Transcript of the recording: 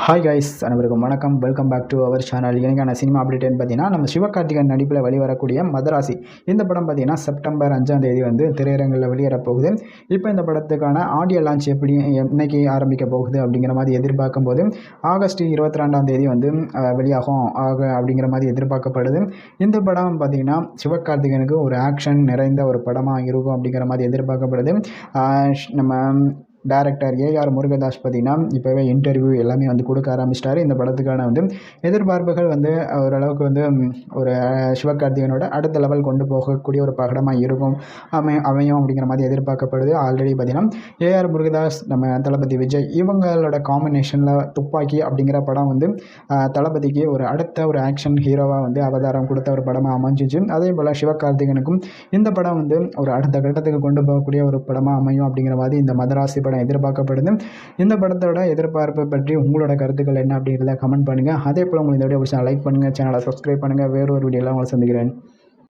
Hi guys, அனைவருக்கும் வணக்கம். Welcome back to our channel. எனக்கான சினிமா அப்டேட்னு பார்த்தீங்கன்னா, நம்ம சிவகார்த்திகேயன் நடிப்பில் வெளிவரக்கூடிய மதராசி இந்த படம் பார்த்தீங்கன்னா செப்டம்பர் 5ஆம் தேதி வந்து திரையரங்கில் வெளியேற போகுது. இப்போ இந்த படத்துக்கான ஆடியோ லான்ச் இன்னைக்கு ஆரம்பிக்க போகுது அப்படிங்கிற மாதிரி எதிர்பார்க்கும் போது ஆகஸ்ட் 22ஆம் தேதி வந்து வெளியாகும் அப்படிங்கிற மாதிரி எதிர்பார்க்கப்படுது. இந்த படம் பார்த்தீங்கன்னா சிவகார்த்திகேயனுக்கு ஒரு ஆக்ஷன் நிறைந்த ஒரு படமாக இருக்கும் அப்படிங்கிற மாதிரி எதிர்பார்க்கப்படுது. நம்ம டைரக்டர் ஏஆர் முருகதாஸ் பார்த்தீங்கன்னா இப்போவே இன்டர்வியூ எல்லாமே வந்து கொடுக்க ஆரம்பிச்சிட்டாரு. இந்த படத்துக்கான வந்து எதிர்பார்ப்புகள் வந்து ஓரளவுக்கு வந்து ஒரு சிவகார்த்திகேயனோட அடுத்த லெவல் கொண்டு போகக்கூடிய ஒரு படமாக இருக்கும் அமையும் அப்படிங்கிற மாதிரி எதிர்பார்க்கப்படுது. ஆல்ரெடி பார்த்தீங்கன்னா ஏஆர் முருகதாஸ், நம்ம தளபதி விஜய் இவங்களோட காம்பினேஷனில் துப்பாக்கி அப்படிங்கிற படம் வந்து தளபதிக்கு அடுத்த ஒரு ஆக்ஷன் ஹீரோவாக வந்து அவதாரம் கொடுத்த ஒரு படமாக அமைஞ்சிச்சு. அதே போல் சிவகார்த்திகேயனுக்கும் இந்த படம் வந்து ஒரு அடுத்த கட்டத்துக்கு கொண்டு போகக்கூடிய ஒரு படமாக அமையும் அப்படிங்கிற மாதிரி இந்த மதராசி படம் எதிர்பார்க்கப்படுது. இந்த படத்தோட எதிர்பார்ப்பு பற்றி உங்களோட கருத்துக்கள் என்ன அப்படிங்கிறத கமெண்ட் பண்ணுங்கள். அதே போல் உங்களுக்கு இந்த வீடியோ பிடிச்சா லைக் பண்ணுங்கள், சேனலை சப்ஸ்கிரைப் பண்ணுங்கள். வேறு ஒரு வீடியோவில் உங்களை சந்திக்கிறேன்.